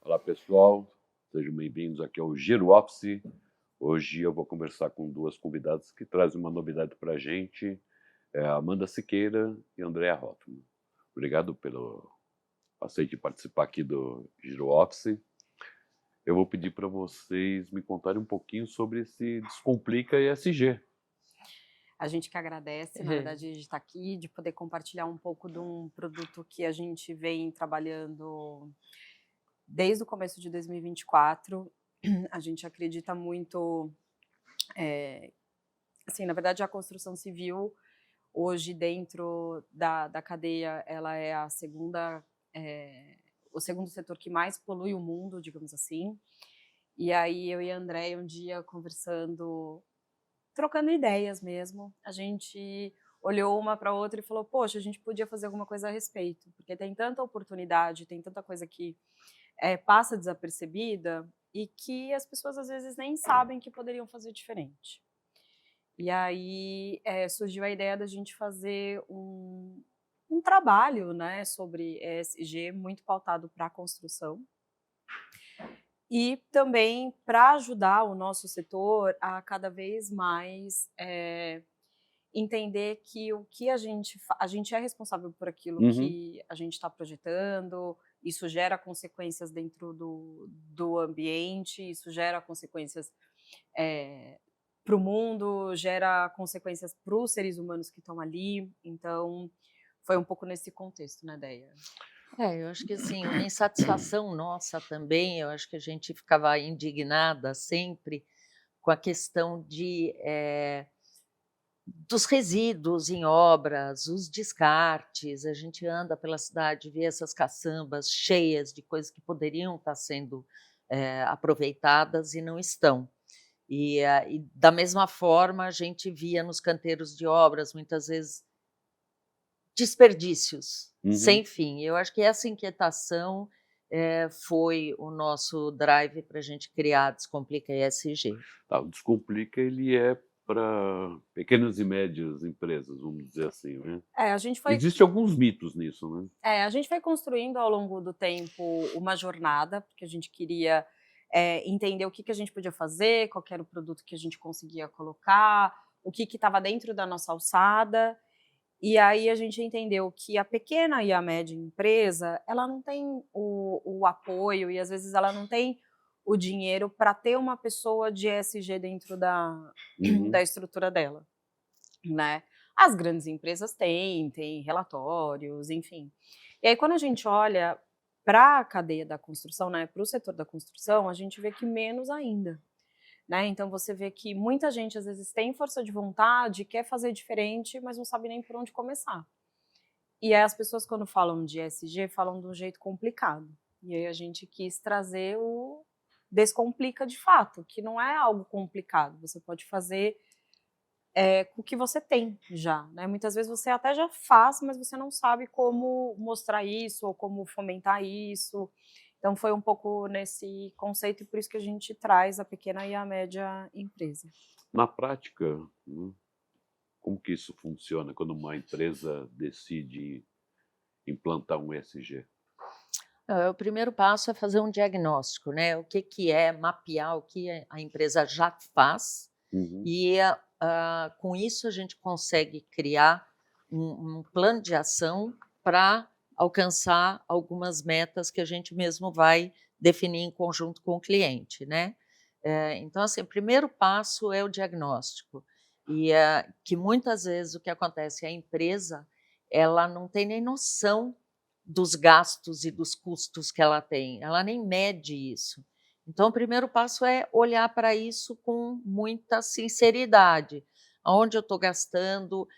Olá pessoal, sejam bem-vindos aqui ao Giro Office. Hoje eu vou conversar com duas convidadas que trazem uma novidade para a gente, a Amanda Siqueira e a Andrea Hoffman. Obrigado pelo aceite participar aqui do Giro Office. Eu vou pedir para vocês me contarem um pouquinho sobre esse Descomplica ESG. A gente que agradece, na verdade, de estar aqui, de poder compartilhar um pouco de um produto que a gente vem trabalhando desde o começo de 2024. A gente acredita muito, assim, na verdade, a construção civil, hoje, dentro da cadeia, ela é a segunda, o segundo setor que mais polui o mundo, digamos assim. E aí, eu e a Andréia, um dia, conversando, trocando ideias mesmo, a gente olhou uma para a outra e falou: poxa, a gente podia fazer alguma coisa a respeito, porque tem tanta oportunidade, tem tanta coisa que passa desapercebida e que as pessoas às vezes nem sabem que poderiam fazer diferente. E aí surgiu a ideia da gente fazer um trabalho, né, sobre ESG muito pautado para a construção, e também para ajudar o nosso setor a cada vez mais entender que o que a gente é responsável por aquilo Uhum. que a gente está projetando, isso gera consequências dentro do ambiente, isso gera consequências para o mundo, gera consequências para os seres humanos que estão ali. Então, foi um pouco nesse contexto, né, Deia? Eu acho que assim, uma insatisfação nossa também, eu acho que a gente ficava indignada sempre com a questão dos resíduos em obras, os descartes. A gente anda pela cidade, vê essas caçambas cheias de coisas que poderiam estar sendo aproveitadas e não estão. E da mesma forma, a gente via nos canteiros de obras, muitas vezes, desperdícios Uhum. sem fim. Eu acho que essa inquietação foi o nosso drive para a gente criar a Descomplica ESG. Tá, o Descomplica ele é para pequenas e médias empresas, vamos dizer assim, né? A gente foi Existem alguns mitos nisso, né? a gente foi construindo ao longo do tempo uma jornada, porque a gente queria entender o que a gente podia fazer, qual que era o produto que a gente conseguia colocar, o que estava dentro da nossa alçada. E aí a gente entendeu que a pequena e a média empresa, ela não tem o apoio e às vezes ela não tem o dinheiro para ter uma pessoa de ESG dentro da Uhum. estrutura dela, né. As grandes empresas têm relatórios, enfim. E aí quando a gente olha para a cadeia da construção, né, para o setor da construção, a gente vê que menos ainda, né. Então você vê que muita gente às vezes tem força de vontade, quer fazer diferente, mas não sabe nem por onde começar. E aí as pessoas quando falam de ESG, falam de um jeito complicado. E aí a gente quis trazer o Descomplica de fato, que não é algo complicado, você pode fazer com o que você tem já, né. Muitas vezes você até já faz, mas você não sabe como mostrar isso ou como fomentar isso. Então foi um pouco nesse conceito e por isso que a gente traz a pequena e a média empresa. Na prática, né, como que isso funciona quando uma empresa decide implantar um ESG? O primeiro passo é fazer um diagnóstico, né, o que que é mapear o que a empresa já faz Uhum. e, com isso a gente consegue criar um plano de ação para alcançar algumas metas que a gente mesmo vai definir em conjunto com o cliente, né. Então, assim, o primeiro passo é o diagnóstico, que muitas vezes o que acontece é a empresa, ela não tem nem noção dos gastos e dos custos que ela tem, ela nem mede isso. Então o primeiro passo é olhar para isso com muita sinceridade, aonde eu estou gastando,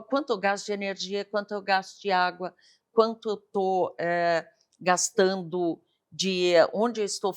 quanto eu gasto de energia, quanto eu gasto de água, quanto eu estou gastando de onde eu estou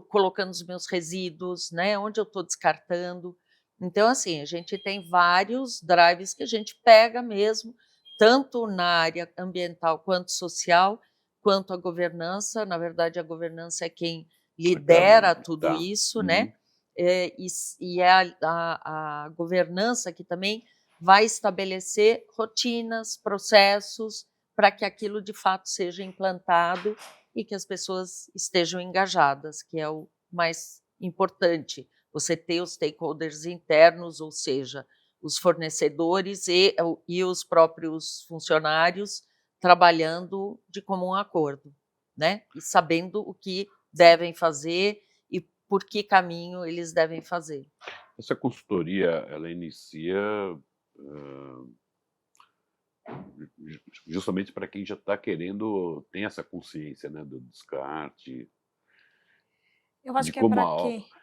colocando os meus resíduos, né, onde eu estou descartando. Então, assim, a gente tem vários drives que a gente pega mesmo, tanto na área ambiental quanto social, quanto a governança. Na verdade, a governança é quem lidera tudo Tá. isso, né, Uhum. e é a governança que também vai estabelecer rotinas, processos, para que aquilo de fato seja implantado e que as pessoas estejam engajadas, que é o mais importante. Você ter os stakeholders internos, ou seja, os fornecedores e os próprios funcionários trabalhando de comum acordo, né? E sabendo o que devem fazer e por que caminho eles devem fazer. Essa consultoria, ela inicia justamente para quem já está querendo, tem essa consciência, né, do descarte, Eu acho de que como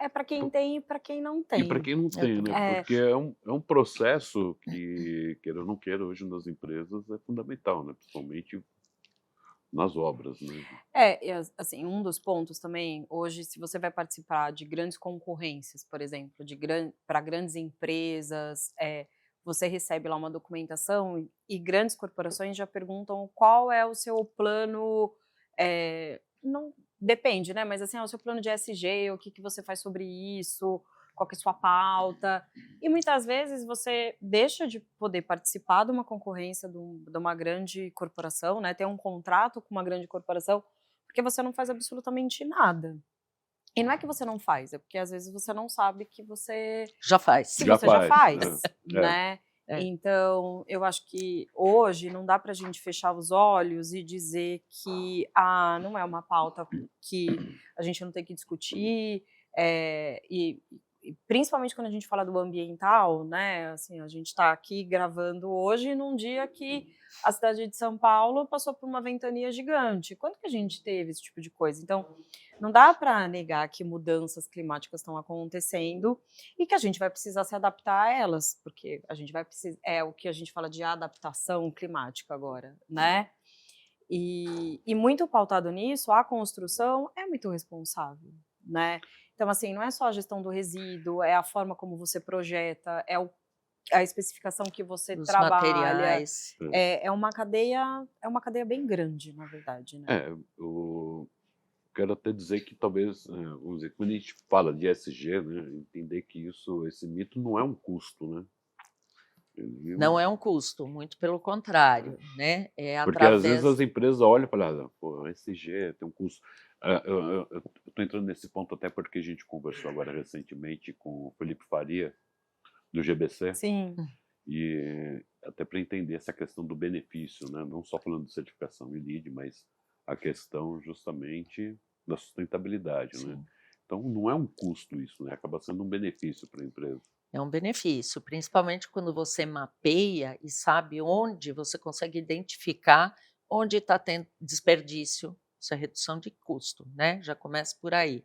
é para quem tem e para quem não e para tem. quem não tem, né? É, Porque é um processo que, queira ou não queira, hoje nas empresas é fundamental, né? Principalmente nas obras, né? e assim, um dos pontos também, hoje, se você vai participar de grandes concorrências, por exemplo, para grandes empresas, você recebe lá uma documentação e grandes corporações já perguntam qual é o seu plano, não depende, né? Mas assim, o seu plano de ESG, o que que você faz sobre isso, qual que é a sua pauta. E muitas vezes você deixa de poder participar de uma concorrência de uma grande corporação, né, ter um contrato com uma grande corporação, porque você não faz absolutamente nada. E não é que você não faz, é porque às vezes você não sabe que você Já faz. que Já você já faz, faz, é. né. É. Então, eu acho que hoje não dá para a gente fechar os olhos e dizer que, não é uma pauta que a gente não tem que discutir, e principalmente quando a gente fala do ambiental, né, assim, a gente está aqui gravando hoje num dia que a cidade de São Paulo passou por uma ventania gigante. Quando que a gente teve esse tipo de coisa? Então, não dá para negar que mudanças climáticas estão acontecendo e que a gente vai precisar se adaptar a elas, porque a gente vai precisar, é o que a gente fala de adaptação climática agora, né? E muito pautado nisso, a construção é muito responsável, né? Então, assim, não é só a gestão do resíduo, é a forma como você projeta, a especificação que você Os trabalha. materiais. É uma cadeia bem grande, na verdade, né? Eu quero até dizer que talvez, vamos dizer, quando a gente fala de ESG, né, entender que esse mito não é um custo, né? Não é um custo, muito pelo contrário, né? É Porque às vezes através as empresas olham e falam, pô, ESG tem um custo. Eu estou entrando nesse ponto até porque a gente conversou agora recentemente com o Felipe Faria, do GBC, Sim. e até para entender essa questão do benefício, né? Não só falando de certificação e LEED, mas a questão justamente da sustentabilidade, né? Sim. Então não é um custo isso, né? Acaba sendo um benefício para a empresa. É um benefício, principalmente quando você mapeia e sabe onde você consegue identificar onde está tendo desperdício, isso é redução de custo, né? Já começa por aí.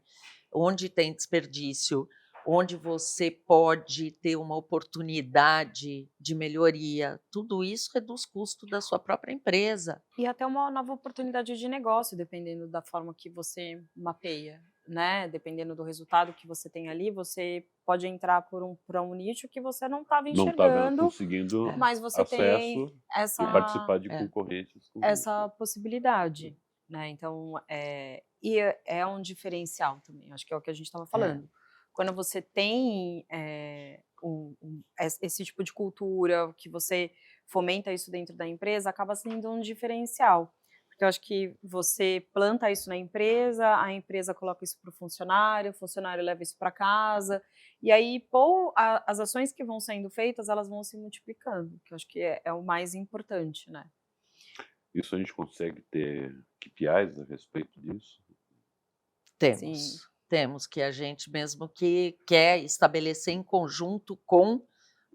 Onde tem desperdício, onde você pode ter uma oportunidade de melhoria, tudo isso reduz custo da sua própria empresa. E até uma nova oportunidade de negócio, dependendo da forma que você mapeia, né? Dependendo do resultado que você tem ali, você pode entrar para um nicho que você não estava Não estava enxergando, conseguindo mas você tem acesso e essa, participar de concorrentes com isso. essa possibilidade, né? Então, é um diferencial também, acho que é o que a gente estava falando. Quando você tem esse tipo de cultura, que você fomenta isso dentro da empresa, acaba sendo um diferencial. Porque eu acho que você planta isso na empresa, a empresa coloca isso para o funcionário leva isso para casa, e aí as ações que vão sendo feitas, elas vão se multiplicando, que eu acho que é o mais importante, né? Isso a gente consegue ter KPIs a respeito disso? Temos, temos que a gente mesmo que quer estabelecer em conjunto com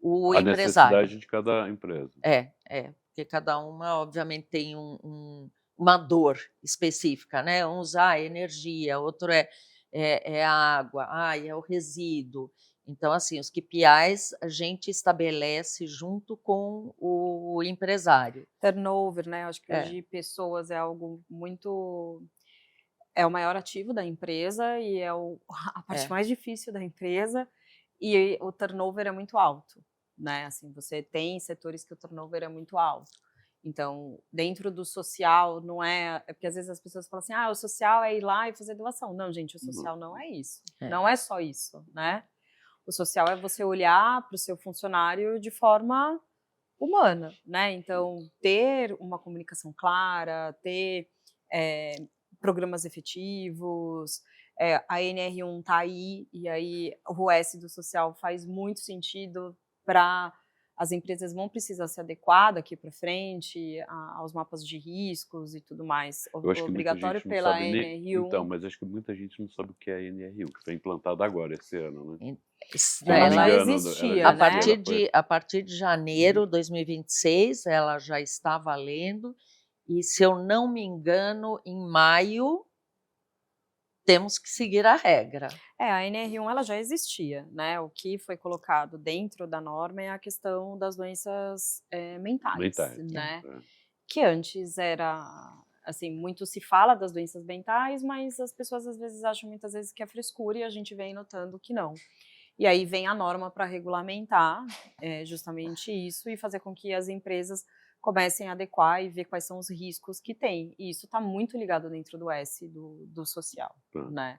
o A empresário. necessidade de cada empresa. Porque cada uma, obviamente, tem uma dor específica, né? Um usa energia, outro é a água, é o resíduo. Então, assim, os KPIs a gente estabelece junto com o empresário. Turnover, né? Acho que hoje pessoas é algo muito... É o maior ativo da empresa e é a parte mais difícil da empresa, e o turnover é muito alto, né? Assim, você tem setores que o turnover é muito alto. Então, dentro do social, não é porque às vezes as pessoas falam assim, o social é ir lá e fazer doação. Não, gente, o social não é isso. Não é só isso, né? O social é você olhar para o seu funcionário de forma humana, né? Então, ter uma comunicação clara, ter programas efetivos, a NR1 está aí, e aí o S do social faz muito sentido para as empresas vão precisar se adequar daqui para frente aos mapas de riscos e tudo mais. Eu acho que muita Obrigatório gente não pela sabe nem. Então, NR1. mas acho que muita gente não sabe o que é a NR1, que foi implantada agora, esse ano, né? Se eu não me Ela engano, existia, ela né? existia. A partir de janeiro de 2026, ela já está valendo, e se eu não me engano, em maio temos que seguir a regra. A NR1 ela já existia, né? O que foi colocado dentro da norma é a questão das doenças mentais, Mentais. né? É. Que antes era, assim, muito se fala das doenças mentais, mas as pessoas às vezes acham muitas vezes que é frescura e a gente vem notando que não. E aí vem a norma para regulamentar justamente isso e fazer com que as empresas comecem a adequar e ver quais são os riscos que tem. E isso está muito ligado dentro do S do social, né?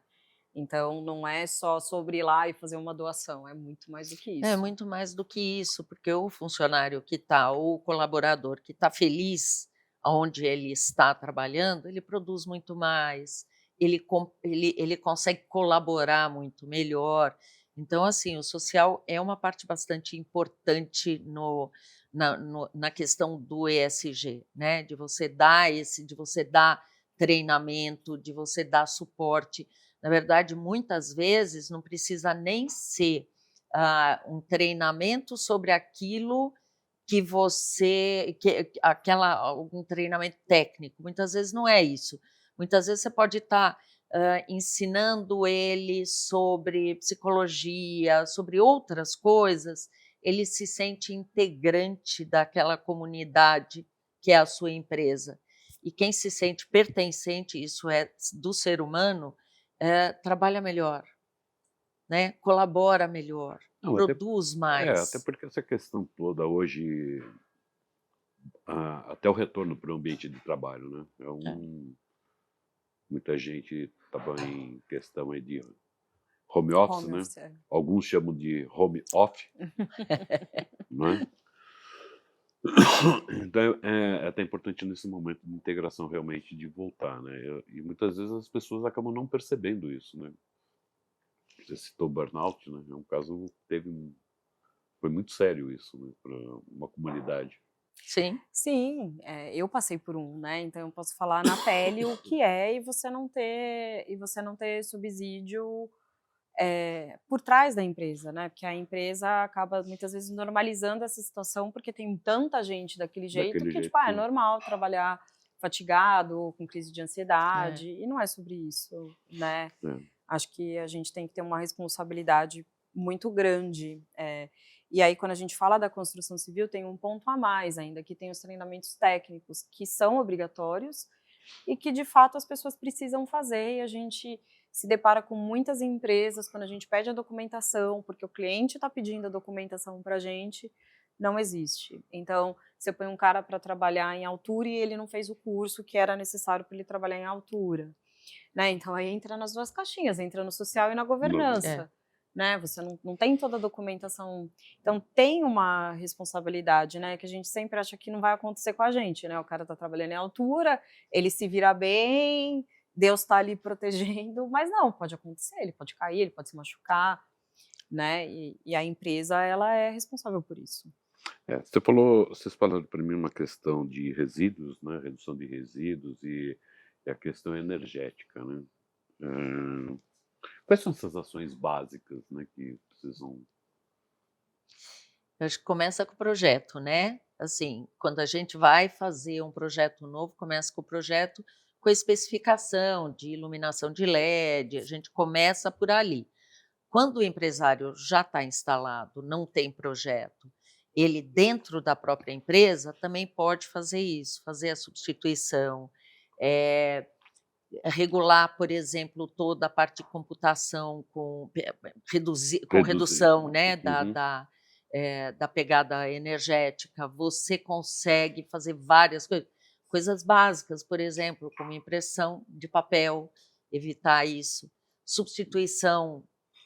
Então, não é só sobre ir lá e fazer uma doação, é muito mais do que isso. É muito mais do que isso, porque o funcionário que está, ou o colaborador que está feliz onde ele está trabalhando, ele produz muito mais, ele consegue colaborar muito melhor. Então, assim, o social é uma parte bastante importante na questão do ESG, né? De você dar treinamento, de você dar suporte. Na verdade, muitas vezes não precisa nem ser um treinamento sobre aquilo que algum treinamento técnico. Muitas vezes não é isso. Muitas vezes você pode estar ensinando ele sobre psicologia, sobre outras coisas. Ele se sente integrante daquela comunidade que é a sua empresa. E quem se sente pertencente, isso é do ser humano, trabalha melhor, né? Colabora melhor, Não, produz mais. até porque essa questão toda hoje, até o retorno para o ambiente de trabalho, né? Muita gente estava em questão aí de home office, Home né? office, Alguns chamam de home off, né? Então é até importante nesse momento de integração realmente de voltar, né? E muitas vezes as pessoas acabam não percebendo isso, né? Você citou burnout, né? É um caso que foi muito sério isso, né? Para uma comunidade. Sim. Sim, eu passei por né? Então eu posso falar na pele o que é e você não ter subsídio por trás da empresa, né? Porque a empresa acaba muitas vezes normalizando essa situação porque tem tanta gente daquele jeito que tipo, é sim. normal trabalhar fatigado, com crise de ansiedade, e não é sobre isso, né? Acho que a gente tem que ter uma responsabilidade muito grande. E aí, quando a gente fala da construção civil, tem um ponto a mais ainda, que tem os treinamentos técnicos, que são obrigatórios e que, de fato, as pessoas precisam fazer, e a gente se depara com muitas empresas, quando a gente pede a documentação, porque o cliente está pedindo a documentação para a gente, não existe. Então, você põe um cara para trabalhar em altura e ele não fez o curso que era necessário para ele trabalhar em altura. Né? Então, aí entra nas duas caixinhas, entra no social e na governança. Né? Você não tem toda a documentação. Então, tem uma responsabilidade, né? Que a gente sempre acha que não vai acontecer com a gente. Né? O cara está trabalhando em altura, ele se vira bem, Deus está ali protegendo, mas não, pode acontecer, ele pode cair, ele pode se machucar, né? E a empresa, ela é responsável por isso. Vocês falaram para mim uma questão de resíduos, né? Redução de resíduos e a questão energética, né? Quais são essas ações básicas, né, que precisam? Eu acho que começa com o projeto, né? Assim, quando a gente vai fazer um projeto novo, começa com o projeto com a especificação de iluminação de LED, a gente começa por ali. Quando o empresário já está instalado, não tem projeto, ele dentro da própria empresa também pode fazer isso, fazer a substituição, regular, por exemplo, toda a parte de computação com redução, né, da pegada energética. Você consegue fazer várias coisas básicas, por exemplo, como impressão de papel, evitar isso. Substituição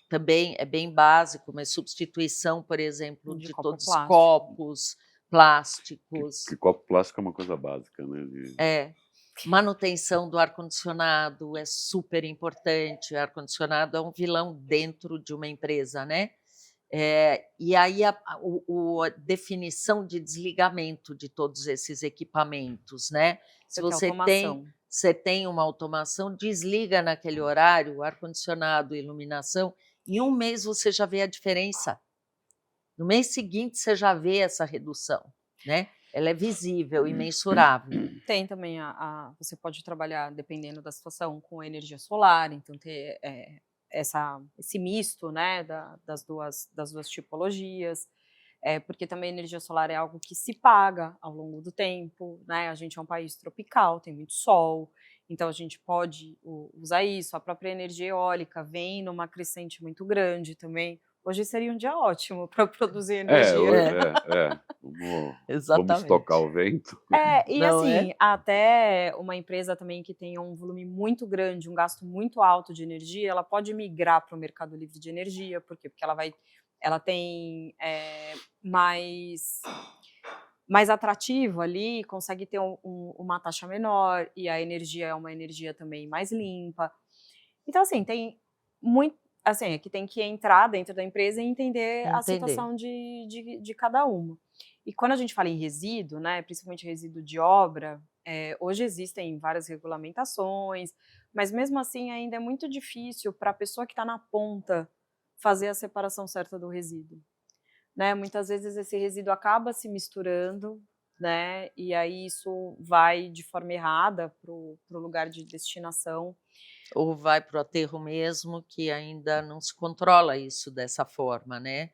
também é bem básico, mas substituição, por exemplo, de todos os copos plásticos. Que copo plástico é uma coisa básica, né? Manutenção do ar-condicionado é super importante. O ar-condicionado é um vilão dentro de uma empresa, né? E aí a definição de desligamento de todos esses equipamentos, né? Se Porque você tem uma automação, desliga naquele horário, ar-condicionado, iluminação, em um mês você já vê a diferença. No mês seguinte você já vê essa redução, né? Ela é visível e mensurável. Tem também você pode trabalhar, dependendo da situação, com energia solar, então ter esse misto, né, das duas tipologias, porque também a energia solar é algo que se paga ao longo do tempo, né? A gente é um país tropical, tem muito sol, então a gente pode usar isso. A própria energia eólica vem numa crescente muito grande também. Hoje seria um dia ótimo para produzir energia. Vamos Exatamente. estocar o vento. E Não assim, é? até uma empresa também que tenha um volume muito grande, um gasto muito alto de energia, ela pode migrar para o mercado livre de energia. Por quê? Porque ela tem mais atrativo ali, consegue ter uma taxa menor, e a energia é uma energia também mais limpa. Então, assim, tem muito. Assim, é que tem que entrar dentro da empresa e entender a situação de cada uma. E quando a gente fala em resíduo, né, principalmente resíduo de obra, hoje existem várias regulamentações, mas mesmo assim ainda é muito difícil para a pessoa que está na ponta fazer a separação certa do resíduo, né? Muitas vezes esse resíduo acaba se misturando, né? E aí isso vai de forma errada para o lugar de destinação. Ou vai para o aterro mesmo, que ainda não se controla isso dessa forma, né?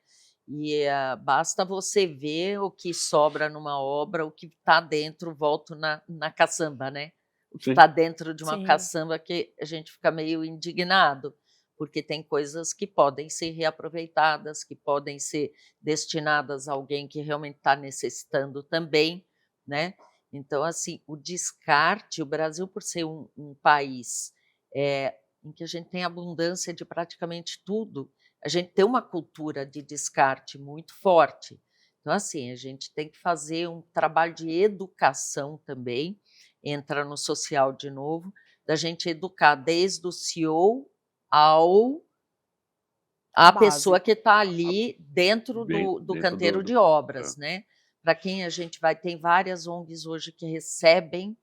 E basta você ver o que sobra numa obra, o que está dentro, volto na caçamba, né? O que está dentro de uma Sim. caçamba que a gente fica meio indignado, porque tem coisas que podem ser reaproveitadas, que podem ser destinadas a alguém que realmente está necessitando também, né? Então, assim, o descarte, o Brasil, por ser um país em que a gente tem abundância de praticamente tudo, a gente tem uma cultura de descarte muito forte. Então, assim, a gente tem que fazer um trabalho de educação também, entra no social de novo, da gente educar desde o CEO a pessoa que está ali dentro do canteiro de obras, né? Para quem a gente vai, tem várias ONGs hoje que recebem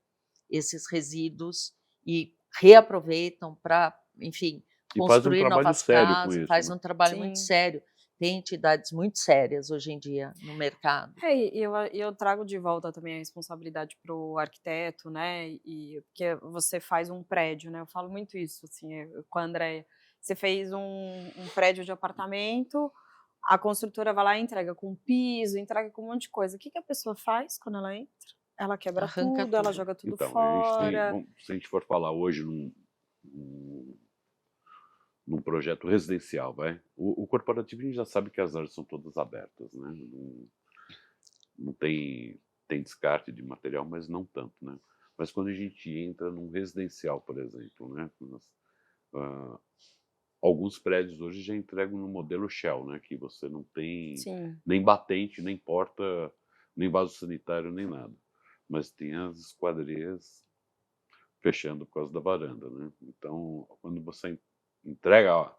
esses resíduos e reaproveitam para, enfim, construir novas casas, faz um trabalho muito sério. Tem entidades muito sérias hoje em dia no mercado. E eu trago de volta também a responsabilidade para o arquiteto, né? E porque você faz um prédio, né? Eu falo muito isso assim, com a Andréia. Você fez um prédio de apartamento, a construtora vai lá e entrega com piso, entrega com um monte de coisa. O que a pessoa faz quando ela entra? Ela quebra Arranca tudo, ela joga tudo Então, fora. se a gente for falar hoje num projeto residencial, o corporativo a gente já sabe que as áreas são todas abertas, né? Não tem descarte de material, mas não tanto, né? Mas quando a gente entra num residencial, por exemplo, né? Alguns prédios hoje já entregam no modelo Shell, né? Que você não tem nem batente, nem porta, nem vaso sanitário, nem nada. Mas tem as esquadrias fechando por causa da varanda, né? Então, quando você entrega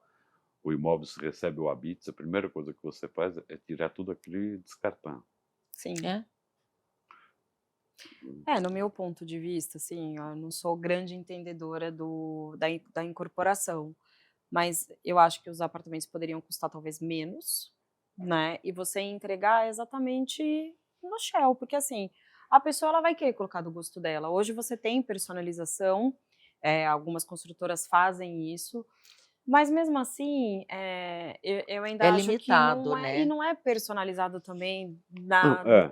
o imóvel, você recebe o habite, a primeira coisa que você faz é tirar tudo aquilo e descartar. Sim. No meu ponto de vista, assim, eu não sou grande entendedora da incorporação, mas eu acho que os apartamentos poderiam custar talvez menos, né? E você entregar exatamente no Shell, porque assim, a pessoa ela vai querer colocar do gosto dela. Hoje você tem personalização, algumas construtoras fazem isso, mas mesmo assim, eu ainda acho limitado, que não né? E não é personalizado também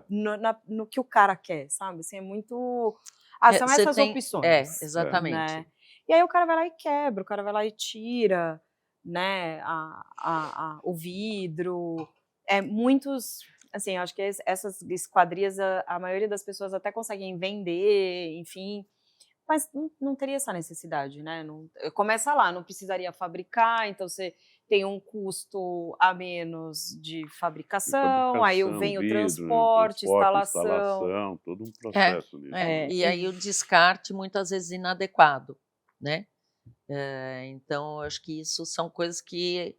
no que o cara quer, sabe? Assim, é muito... são essas opções. Exatamente. Né? E aí o cara vai lá e quebra, o cara vai lá e tira, né, o vidro. Muitos... Assim, acho que essas esquadrias, a maioria das pessoas até conseguem vender, enfim... Mas não teria essa necessidade, né? Não, começa lá, não precisaria fabricar, então você tem um custo a menos de De fabricação, aí fabricação, vem o vidro, transporte, transporte, instalação. instalação, todo um É, processo nisso, né. e aí o descarte muitas vezes inadequado, né. Então eu acho que isso são coisas que,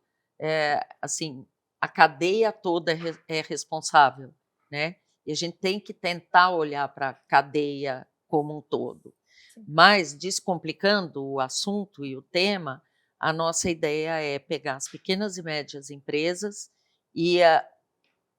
assim, a cadeia toda é responsável, né, e a gente tem que tentar olhar para a cadeia como um todo. Sim. Mas, descomplicando o assunto e o tema, a nossa ideia é pegar as pequenas e médias empresas e,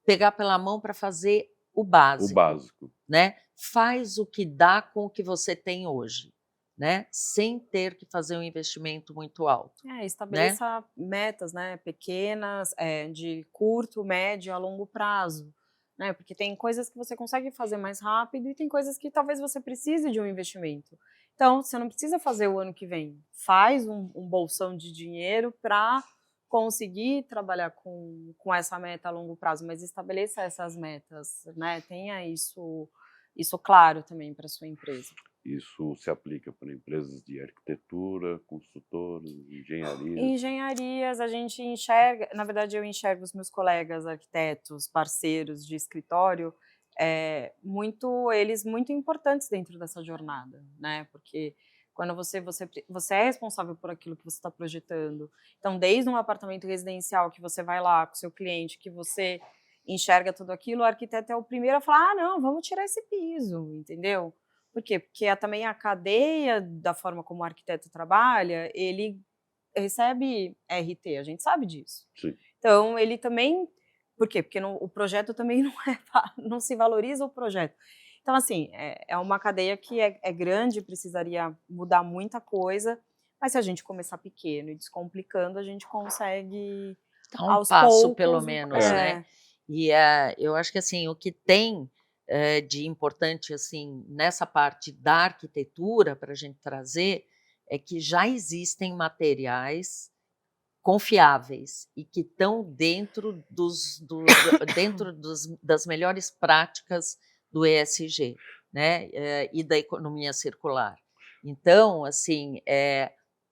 pegar pela mão para fazer o O básico, básico. né. Faz o que dá com o que você tem hoje, né, sem ter que fazer um investimento muito alto, né. Estabeleça metas, né, pequenas, de curto, médio a longo prazo, né, porque tem coisas que você consegue fazer mais rápido e tem coisas que talvez você precise de um investimento. Então, você não precisa fazer o ano que vem, faz um bolsão de dinheiro para conseguir trabalhar com essa meta a longo prazo, mas estabeleça essas metas, né, tenha isso claro também para sua empresa. Isso se aplica para empresas de arquitetura, consultoras, engenharias. Engenharias, a gente enxerga, na verdade eu enxergo os meus colegas arquitetos, parceiros de escritório, eles muito importantes dentro dessa jornada, né, porque quando você é responsável por aquilo que você está projetando, então desde um apartamento residencial que você vai lá com o seu cliente, que você enxerga tudo aquilo, o arquiteto é o primeiro a falar: "Ah não, vamos tirar esse piso", entendeu? Por quê? Porque também a cadeia da forma como o arquiteto trabalha, ele recebe RT, a gente sabe disso. Sim. Então ele também, por quê? Porque o projeto também não se valoriza o projeto. Então assim, é uma cadeia que é grande, precisaria mudar muita coisa, mas se a gente começar pequeno e descomplicando, a gente consegue Dá um aos passo pelo poucos menos, né. E, eu acho que, assim, o que tem, de importante, assim, nessa parte da arquitetura para a gente trazer, é que já existem materiais confiáveis e que estão dentro das melhores práticas do ESG, né, e da economia circular. Então, assim,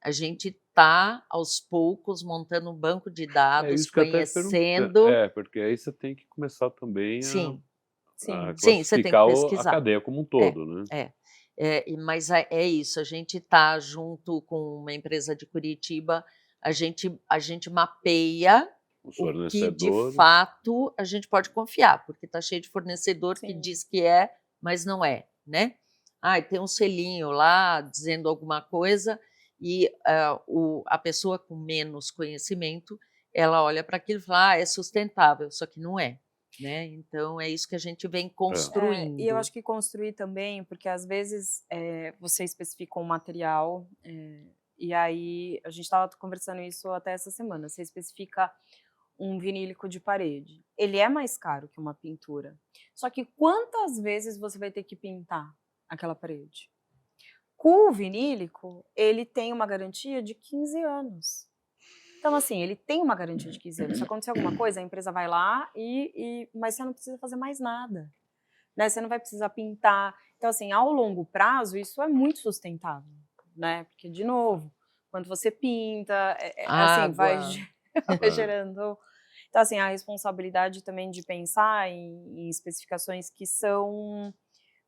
a gente está, aos poucos, montando um banco de É dados, isso que eu até ia te perguntar. conhecendo. Porque aí você tem que começar também Sim, a sim. sim, você tem que classificar a pesquisar. cadeia como um É, todo, né. é. Mas é isso, a gente está junto com uma empresa de Curitiba, a gente mapeia Os o que de fornecedores. fato a gente pode confiar, porque está cheio de fornecedor que Sim. diz que é, mas não é, né. Tem um selinho lá dizendo alguma coisa e, a pessoa com menos conhecimento, ela olha para aquilo e fala: "Ah, é sustentável", só que não é, né. Então é isso que a gente vem É. E eu construindo. acho que construir também, porque às vezes, você especifica um material, e aí a gente estava conversando isso até essa semana, você especifica um vinílico de parede. Ele é mais caro que uma pintura. Só que quantas vezes você vai ter que pintar aquela parede? Com o vinílico, ele tem uma garantia de 15 anos. Então, assim, ele tem uma garantia de 15 anos. Se acontecer alguma coisa, a empresa vai lá mas você não precisa fazer mais nada, né, você não vai precisar pintar. Então, assim, ao longo prazo, isso é muito sustentável, né, porque, de novo, quando você pinta, assim, vai Água. vai É. gerando. Então, assim, a responsabilidade também de pensar em especificações que são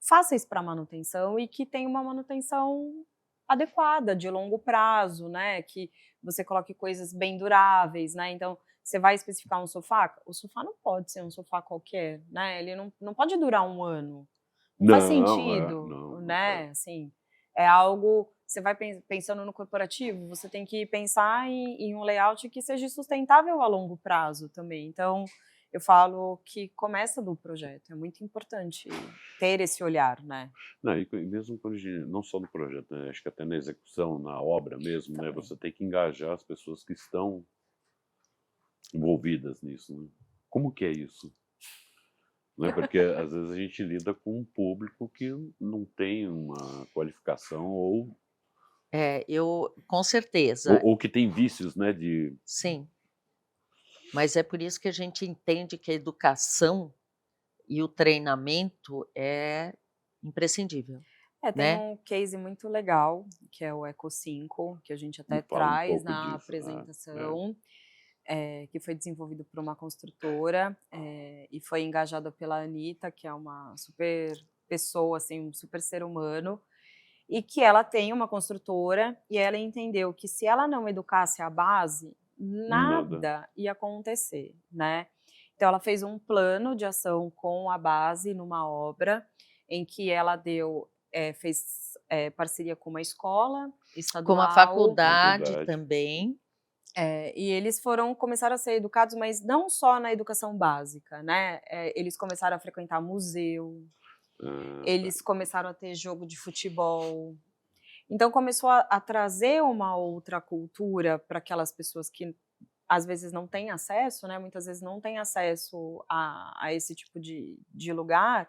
fáceis para manutenção e que tem uma manutenção adequada, de longo prazo, né, que você coloque coisas bem duráveis, né, então você vai especificar um sofá, o sofá não pode ser um sofá qualquer, né, ele não pode durar 1 ano, não faz sentido, Não faz. né, assim, é algo, você vai pensando no corporativo, você tem que pensar em um layout que seja sustentável a longo prazo também, então eu falo que começa do projeto, é muito importante ter esse olhar, né. Não, e mesmo quando a gente não só no projeto, né, acho que até na execução, na obra mesmo, né, Também. você tem que engajar as pessoas que estão envolvidas nisso, né. Como que é isso? Né, porque às vezes a gente lida com um público que não tem uma qualificação Com certeza, ou que tem vícios, né, de sim. Mas é por isso que a gente entende que a educação e o treinamento é imprescindível. Tem né? um case muito legal, que é o Eco 5, que a gente Me até fala um traz pouco na disso. apresentação, que foi desenvolvido por uma construtora, e foi engajada pela Anitta, que é uma super pessoa, assim, um super ser humano, e que ela tem uma construtora, e ela entendeu que se ela não educasse a base, Nada. nada ia acontecer, né. Então ela fez um plano de ação com a base numa obra, em que ela fez, parceria com uma escola Com a estadual, faculdade Faculdade. também. e eles começaram a ser educados, mas não só na educação básica, né, eles começaram a frequentar museu, Tá. eles começaram a ter jogo de futebol. Então começou a trazer uma outra cultura para aquelas pessoas que às vezes não têm acesso, né, muitas vezes não têm acesso a esse tipo de lugar,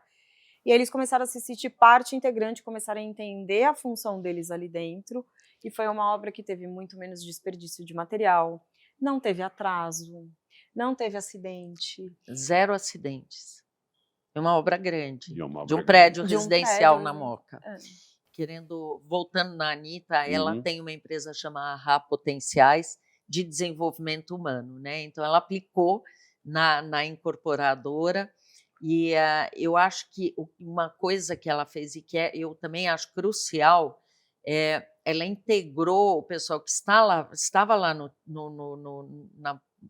e eles começaram a se sentir parte integrante, começaram a entender a função deles ali dentro, e foi uma obra que teve muito menos desperdício de material, não teve atraso, não teve acidente. 0 acidentes. É uma obra grande, E é uma de um obra prédio grande. De um residencial na prédio. Moca. Voltando na Anitta, ela Uhum. tem uma empresa chamada RA Potenciais de desenvolvimento humano, né? Então ela aplicou na incorporadora e eu acho que uma coisa que ela fez e que eu também acho crucial ela integrou o pessoal que estava lá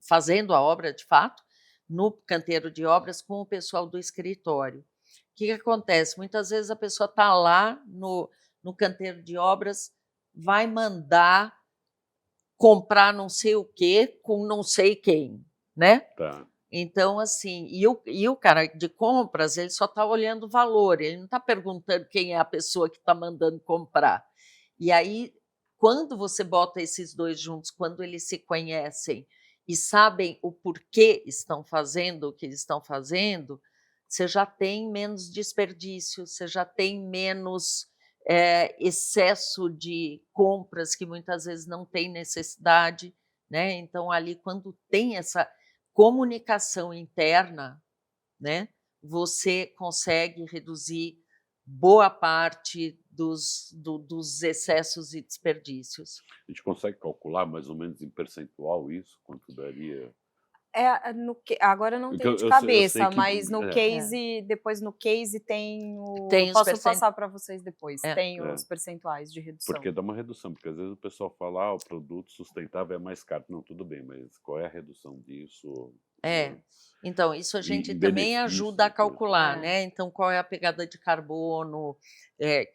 fazendo a obra de fato, no canteiro de obras, com o pessoal do escritório. O que acontece? Muitas vezes a pessoa está lá no canteiro de obras, vai mandar comprar não sei o quê com não sei quem, né? Tá. Então, assim, e o cara de compras, ele só está olhando o valor, ele não está perguntando quem é a pessoa que está mandando comprar. E aí, quando você bota esses dois juntos, quando eles se conhecem e sabem o porquê estão fazendo o que eles estão fazendo, você já tem menos desperdício, você já tem menos excesso de compras que muitas vezes não tem necessidade, né? Então, ali, quando tem essa comunicação interna, né, você consegue reduzir boa parte dos excessos e desperdícios. A gente consegue calcular mais ou menos em percentual isso? Quanto daria? Agora eu não Porque tenho de eu sei cabeça, que mas no case, depois no case tem eu Tem os posso passar para vocês depois, tem É. os percentuais de redução. Porque dá uma redução, porque às vezes o pessoal fala: o produto sustentável é mais caro. Não, tudo bem, mas qual é a redução disso, né, Então isso a gente em também ajuda benefício a e coisa. calcular, né, então qual é a pegada de carbono,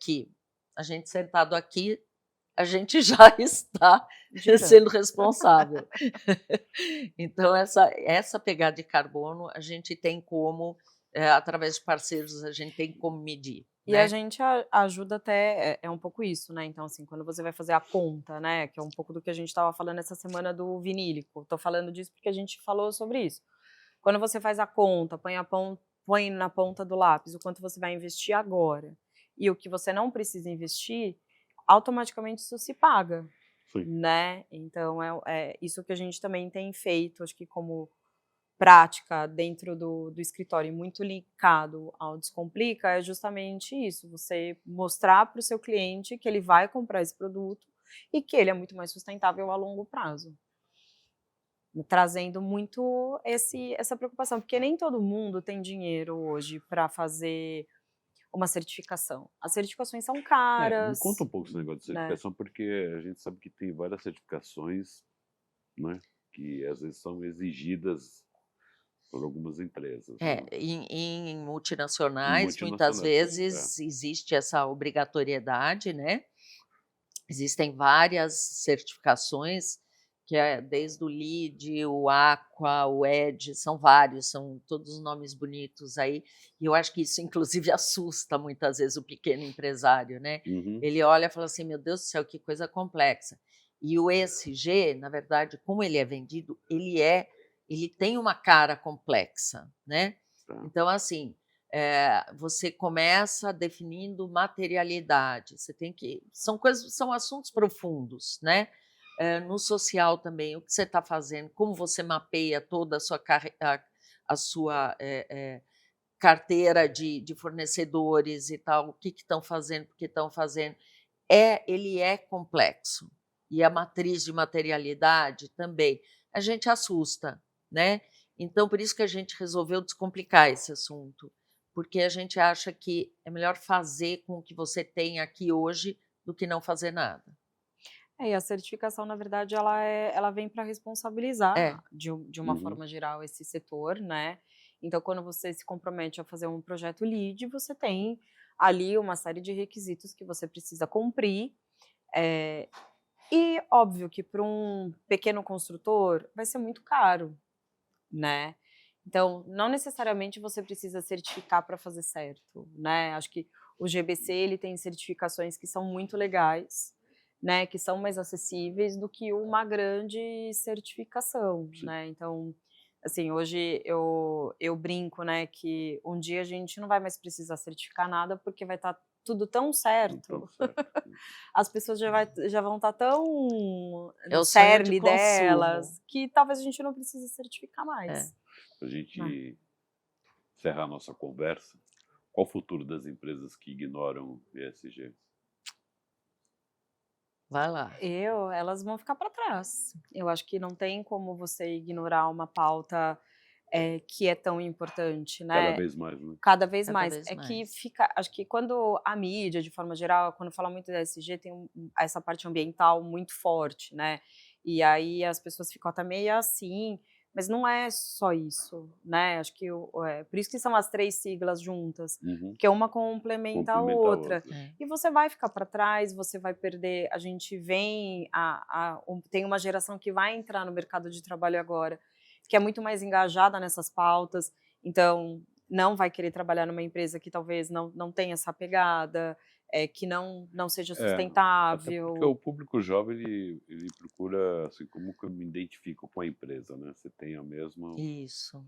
que a gente sentado aqui, a gente já está sendo responsável. Então essa pegada de carbono a gente tem como, através de parceiros, a gente tem como medir, E a né. gente ajuda até, um pouco isso, né, então assim, quando você vai fazer a conta, né, que é um pouco do que a gente estava falando essa semana do vinílico, tô falando disso porque a gente falou sobre isso. Quando você faz a conta, põe na ponta do lápis o quanto você vai investir agora e o que você não precisa investir, automaticamente isso se paga, Sim. né. Então é isso que a gente também tem feito, acho que como prática dentro do escritório, muito linkado ao Descomplica, é justamente isso, você mostrar para o seu cliente que ele vai comprar esse produto e que ele é muito mais sustentável a longo prazo. Trazendo muito essa preocupação, porque nem todo mundo tem dinheiro hoje para fazer uma certificação. As certificações são Me conta caras, um pouco esse negócio de né. certificação, porque a gente sabe que tem várias certificações, né, que às vezes são exigidas por algumas empresas, né, Em em multinacionais, muitas multinacionais. vezes existe essa obrigatoriedade, né. Existem várias certificações, que é desde o LEED, o Aqua, o EDGE, são vários, são todos nomes bonitos aí, e eu acho que isso inclusive assusta muitas vezes o pequeno empresário, né. Uhum. Ele olha e fala assim: "Meu Deus do céu, que coisa complexa". E o ESG, na verdade, como ele é vendido, ele tem uma cara complexa, né. Tá. Então assim, você começa definindo materialidade, você tem que são assuntos profundos, né. No social também, o que você está fazendo, como você mapeia toda a sua carteira de fornecedores e tal, o que estão fazendo, por que estão fazendo. Ele é complexo. E a matriz de materialidade também. A gente assusta, né? Então, por isso que a gente resolveu descomplicar esse assunto, porque a gente acha que é melhor fazer com o que você tem aqui hoje do que não fazer nada. E a certificação, na verdade, ela vem para responsabilizar de uma Uhum. forma geral esse setor, né? Então, quando você se compromete a fazer um projeto LEED, você tem ali uma série de requisitos que você precisa cumprir. E óbvio que para um pequeno construtor vai ser muito caro, né? Então, não necessariamente você precisa certificar para fazer certo, né? Acho que o GBC ele tem certificações que são muito legais, né? Que são mais acessíveis do que uma grande certificação, Sim. né? Então, assim, hoje eu brinco, né? Que um dia a gente não vai mais precisar certificar nada porque vai estar tudo tão certo. Tudo certo. As pessoas já vão estar tão É no o sonho de cerne consumo. delas que talvez a gente não precise certificar mais. Para a gente encerrar a nossa conversa, qual o futuro das empresas que ignoram ESG? Vai lá. Elas vão ficar para trás. Eu acho que não tem como você ignorar uma pauta que é tão importante, né? Cada vez mais, né? Cada vez Cada mais. vez Que mais. fica, acho que quando a mídia, de forma geral, quando fala muito da ESG, tem essa parte ambiental muito forte, né? E aí as pessoas ficam até meio assim, mas não é só isso, né? Acho que por isso que são as 3 siglas juntas, Uhum. porque uma complementa a Complementa a outra. outra. E você vai ficar para trás, você vai perder. A gente vem, tem uma geração que vai entrar no mercado de trabalho agora, que é muito mais engajada nessas pautas, então não vai querer trabalhar numa empresa que talvez não tenha essa pegada, que não seja Até porque sustentável. o público jovem ele procura assim, como que eu me identifico com a empresa, né? Você tem a mesma. Isso.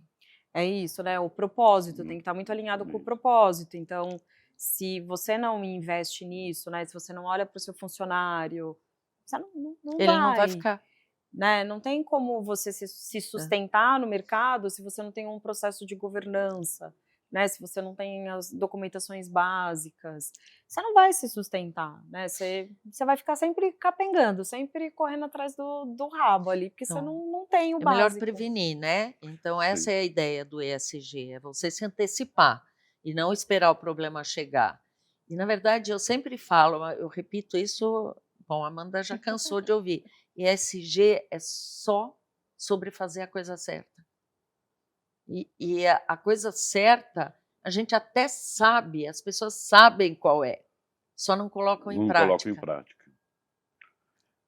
É isso, né? O propósito tem que estar muito alinhado com o Exatamente. propósito. Então, se você não investe nisso, né? Se você não olha para o seu funcionário, você não Ele não vai vai. ficar. Né? Não tem como você se sustentar no mercado se você não tem um processo de governança, né? Se você não tem as documentações básicas, você não vai se sustentar, né? Você vai ficar sempre capengando, sempre correndo atrás do rabo ali, porque você Então, não tem o é melhor básico. prevenir, né? Então, essa Sim. é a ideia do ESG, é você se antecipar e não esperar o problema chegar. E, na verdade, eu sempre falo, eu repito isso, bom, a Amanda já cansou de ouvir, ESG é só sobre fazer a coisa certa. E a coisa certa, a gente até sabe, as pessoas sabem qual é, só não colocam em Não coloco em prática. prática.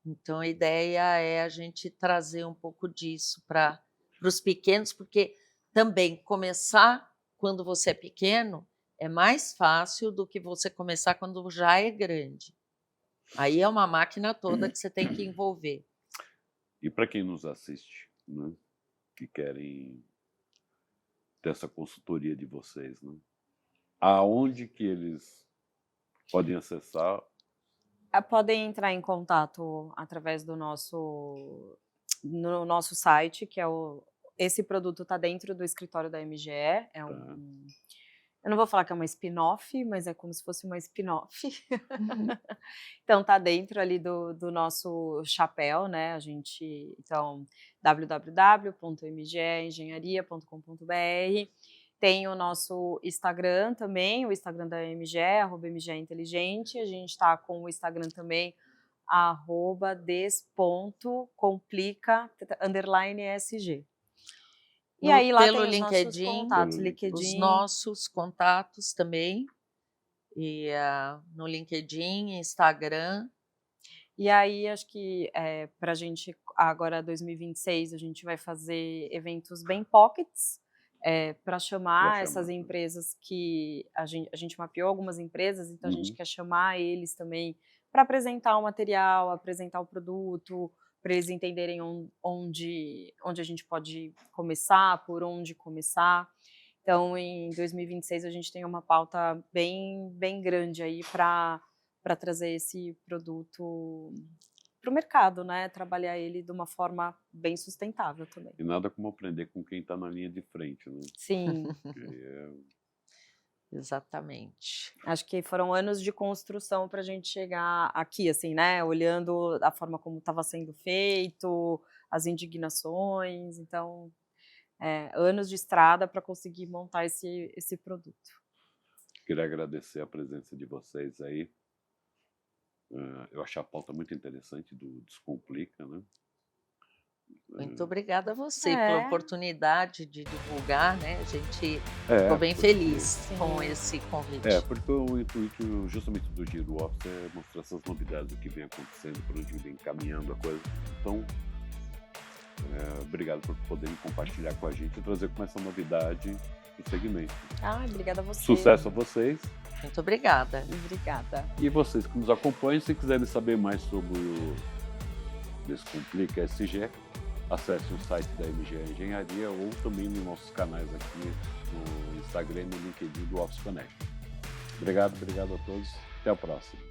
Então, a ideia é a gente trazer um pouco disso para os pequenos, porque também começar quando você é pequeno é mais fácil do que você começar quando já é grande. Aí é uma máquina toda que você tem que envolver. E para quem nos assiste, né, que querem ter essa consultoria de vocês, né, aonde que eles podem acessar? Podem entrar em contato através no nosso site, que é esse produto está dentro do escritório da MGE, eu não vou falar que é uma spin-off, mas é como se fosse uma spin-off. Então tá dentro ali do nosso chapéu, né? Então www.mgeengenharia.com.br. Tem o nosso Instagram também, o Instagram da MGE, @mgeinteligente. A gente está com o Instagram também, @des.complica_SG. E aí lá Pelo tem os nossos LinkedIn, contatos, Pelo LinkedIn. os LinkedIn. nossos contatos também, e no LinkedIn, Instagram. E aí, acho que para a gente, agora 2026, a gente vai fazer eventos bem pockets, para chamar essas empresas que a gente mapeou algumas empresas, então a gente quer chamar eles também para apresentar o material, apresentar o produto, para eles entenderem onde a gente pode começar, por onde começar. Então, em 2026, a gente tem uma pauta bem, bem grande aí para trazer esse produto para o mercado, né? Trabalhar ele de uma forma bem sustentável também. E nada como aprender com quem está na linha de frente, né? Sim. Exatamente. Acho que foram anos de construção para a gente chegar aqui, assim, né? Olhando a forma como estava sendo feito, as indignações, então, anos de estrada para conseguir montar esse produto. Queria agradecer a presença de vocês aí. Eu achei a pauta muito interessante do Descomplica, né? Muito obrigada a você pela oportunidade de divulgar, né? A gente ficou bem porque, feliz com esse convite. Porque o intuito justamente do Giro Office é mostrar essas novidades, o que vem acontecendo, por onde vem caminhando a coisa. Então, obrigado por poderem compartilhar com a gente e trazer com essa novidade o segmento. Obrigada a você. Sucesso a vocês. Muito obrigada. Obrigada. E vocês que nos acompanham, se quiserem saber mais sobre o Descomplica SG, acesse o site da MG Engenharia ou também nos nossos canais aqui no Instagram e no LinkedIn do Office Connect. Obrigado a todos. Até a próxima.